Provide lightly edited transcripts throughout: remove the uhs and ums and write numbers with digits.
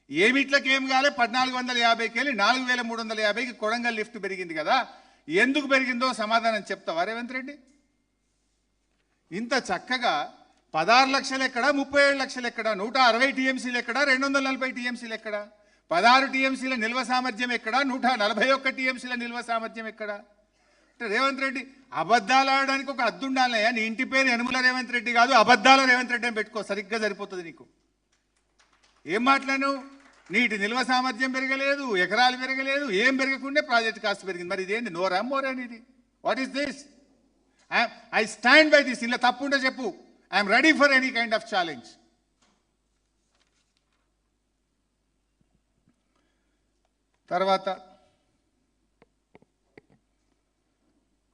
ఏమిట్లకి ఏం కాలే 1450కి వెళ్ళి 4350కి కొడంగల్ లిఫ్ట్ పెరిగింది కదా, ఎందుకు పెరిగిందో సమాధానం చెప్తావా రేవంత్ రెడ్డి? ఇంత చక్కగా 16 లక్షలు ఎక్కడ, 37 లక్షలు ఎక్కడ, 160 టీఎంసీలు ఎక్కడ, 240 టీఎంసీలు ఎక్కడ, 16 టీఎంసీల నిల్వ సామర్థ్యం ఎక్కడ, 141 టీఎంసీల నిల్వ సామర్థ్యం ఎక్కడ? అంటే రేవంత్ రెడ్డి అబద్ధాలు ఆడడానికి ఒక హద్దు ఉండాలయ్యా. నీ ఇంటి పేరు యనుమల రేవంత్ రెడ్డి కాదు, అబద్ధాల రేవంత్ రెడ్డి అని పెట్టుకో, సరిగ్గా సరిపోతుంది నీకు. ఏం మాట్లాడు? నీటి నిల్వ సామర్థ్యం పెరగలేదు, ఎకరాలు పెరగలేదు, ఏం పెరగకుండా ప్రాజెక్ట్ కాస్ట్ పెరిగింది. మరి ఇదేంటి? నోరా మోరా అనేది? What is this? I stand by this. ఇలా తప్పుంటే చెప్పు. I'm ready for any kind of challenge. తర్వాత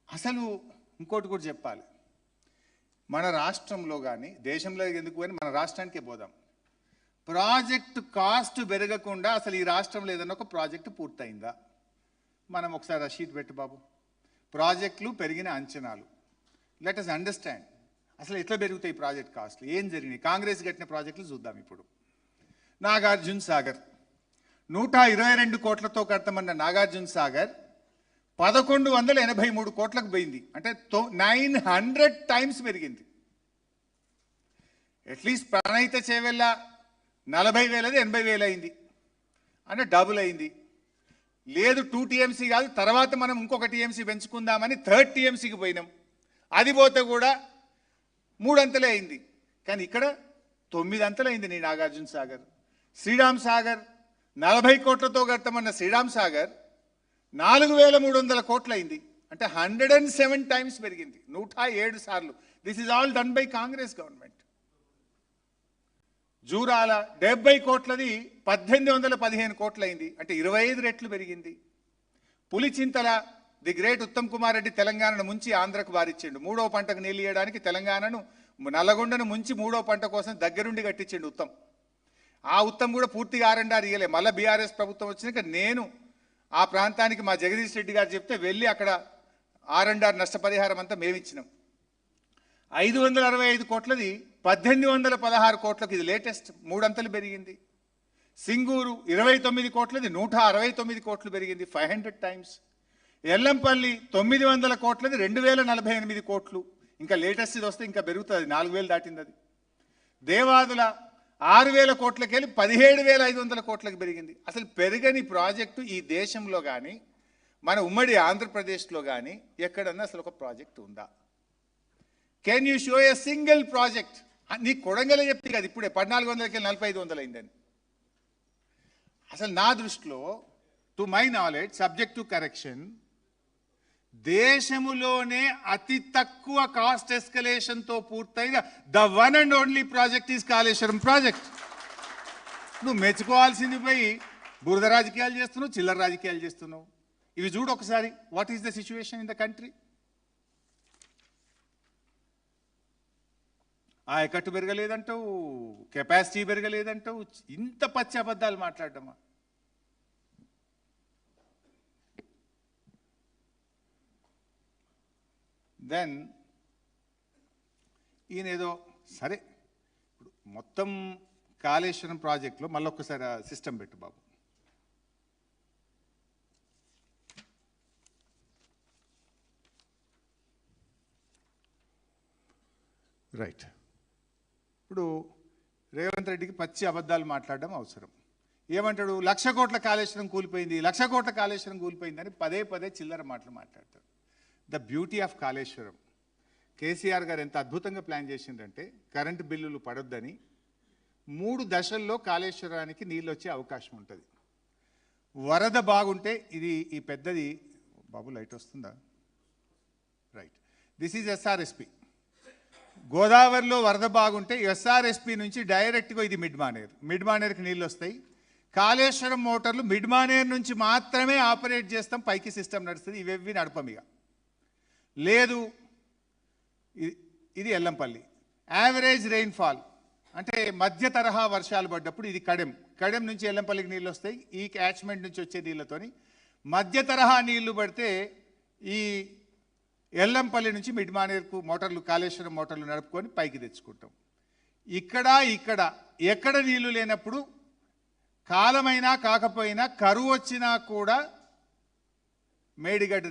అసలు ఇంకోటి కూడా చెప్పాలి. మన రాష్ట్రంలో కానీ దేశంలో ఎందుకు కానీ మన రాష్ట్రానికే పోదాం. ప్రాజెక్టు కాస్ట్ పెరగకుండా అసలు ఈ రాష్ట్రంలో ఏదైనా ఒక ప్రాజెక్టు పూర్తయిందా? మనం ఒకసారి ఆ షీట్ పెట్టు బాబు. ప్రాజెక్టులు పెరిగిన అంచనాలు. లెట్ అస్ అండర్స్టాండ్ అసలు ఎట్లా పెరుగుతాయి ప్రాజెక్ట్ కాస్ట్లు, ఏం జరిగినాయి. కాంగ్రెస్ కట్టిన ప్రాజెక్టులు చూద్దాం ఇప్పుడు. నాగార్జున సాగర్ 122 కోట్లతో కడతామన్న నాగార్జున సాగర్ 1183 కోట్లకు పోయింది. అంటే 900 టైమ్స్ పెరిగింది. అట్లీస్ట్ ప్రణయిత చేవెళ్ళ 40,000 80,000 అయింది, అంటే డబుల్ అయింది. లేదు 2 టీఎంసీ కాదు, తర్వాత మనం ఇంకొక టీఎంసీ పెంచుకుందామని 3rd టీఎంసీకి పోయినాం. అది పోతే కూడా 3 అంతలే అయింది. కానీ ఇక్కడ 9 అంతలు అయింది నీ నాగార్జున సాగర్. శ్రీరామ్ సాగర్ 40 కోట్లతో కడతామన్న శ్రీరామ్ సాగర్ 4,300 కోట్లు అయింది. అంటే 107 టైమ్స్ పెరిగింది, 107 సార్లు. This is all done by Congress government. Jurala 70 కోట్లది 1815 కోట్లు అయింది, అంటే 25 రెట్లు పెరిగింది. పులిచింతల ది గ్రేట్ ఉత్తమ్ కుమార్ రెడ్డి తెలంగాణను ముంచి ఆంధ్రకు వారిచ్చిండు. 3వ పంటకు నీళ్ళు ఇవ్వడానికి తెలంగాణను నల్లగొండను ముంచి 3వ పంట కోసం దగ్గరుండి కట్టించిండు ఉత్తమ్. ఆ ఉత్తమ్ కూడా పూర్తిగా R&R ఇయ్యలే. మళ్ళీ బీఆర్ఎస్ ప్రభుత్వం వచ్చినాక నేను ఆ ప్రాంతానికి మా జగదీష్ రెడ్డి గారు చెప్తే వెళ్ళి అక్కడ R&R నష్టపరిహారం అంతా మేమిచ్చినాం. 565 కోట్లది 1816 కోట్లకు, ఇది లేటెస్ట్, 3 అంతలు పెరిగింది. సింగూరు 29 కోట్లది 169 కోట్లు పెరిగింది, 500 టైమ్స్. ఎల్లంపల్లి 900 కోట్లది 2048 కోట్లు, ఇంకా లేటెస్ట్ ఇది వస్తే ఇంకా పెరుగుతుంది, 4000 దాటింది అది. దేవాదుల 6,000 కోట్లకి వెళ్ళి 17,500 కోట్లకు పెరిగింది. అసలు పెరగని ప్రాజెక్టు ఈ దేశంలో కానీ మన ఉమ్మడి ఆంధ్రప్రదేశ్లో కానీ ఎక్కడన్నా అసలు ఒక ప్రాజెక్ట్ ఉందా? Can you show a single project? నీ కొడంగలే చెప్తే కదా ఇప్పుడే 1400కి 4500 అయిందని. అసలు నా దృష్టిలో, to my knowledge, subject to correction, దేశములోనే అతి తక్కువ కాస్ట్ ఎస్కలేషన్తో పూర్తయిన the one and only project is Kaleshwaram project. నువ్వు మెచ్చుకోవాల్సింది పోయి బురద రాజకీయాలు చేస్తున్నావు, చిల్లర రాజకీయాలు చేస్తున్నావు. ఇవి చూడు ఒకసారి, what is the situation in the country. ఆయకట్టు పెరగలేదంటావు, కెపాసిటీ పెరగలేదంటావు, ఇంత పచ్చి అబద్ధాలు మాట్లాడటమా? దెన్ ఈయన ఏదో సరే, ఇప్పుడు మొత్తం కాళేశ్వరం ప్రాజెక్టులో మళ్ళీ ఒక్కసారి సిస్టమ్ పెట్టు బాబు. రైట్. ఇప్పుడు రేవంత్ రెడ్డికి పచ్చి అబద్ధాలు మాట్లాడడం అవసరం. ఏమంటాడు? 1,00,000 కోట్ల కాళేశ్వరం కూలిపోయింది, 1,00,000 కోట్ల కాళేశ్వరం కూలిపోయిందని పదే పదే చిల్లర మాటలు మాట్లాడతాడు. The beauty of Kaleshwaram, KCR గారు ఎంత అద్భుతంగా ప్లాన్ చేసిందంటే కరెంటు బిల్లులు పడొద్దని 3 దశల్లో కాళేశ్వరానికి నీళ్ళు వచ్చే అవకాశం ఉంటుంది. వరద బాగుంటే ఇది ఈ పెద్దది బాబు, లైట్ వస్తుందా? రైట్. This is SRSP. గోదావరిలో వరద బాగుంటే ఎస్ఆర్ఎస్పి నుంచి డైరెక్ట్గా ఇది మిడ్ మానేర్కి నీళ్ళు వస్తాయి. కాళేశ్వరం మోటార్లు మిడ్ మానేర్ నుంచి మాత్రమే ఆపరేట్ చేస్తాం, పైకి సిస్టమ్ నడుస్తుంది, ఇవేవి నడపం. ఇక లేదు, ఇది ఎల్లంపల్లి. యావరేజ్ రెయిన్ఫాల్ అంటే మధ్య తరహా వర్షాలు పడ్డప్పుడు ఇది కడెం నుంచి ఎల్లంపల్లికి నీళ్ళు వస్తాయి. ఈ క్యాచ్మెంట్ నుంచి వచ్చే నీళ్ళతోని మధ్య తరహా నీళ్లు పడితే ఈ ఎల్లంపల్లి నుంచి మిడ్ మానేర్కు మోటార్లు, కాళేశ్వరం మోటార్లు నడుపుకొని పైకి తెచ్చుకుంటాం. ఇక్కడ ఎక్కడ నీళ్లు లేనప్పుడు కాలమైనా కాకపోయినా కరువు వచ్చినా కూడా మేడిగడ్డ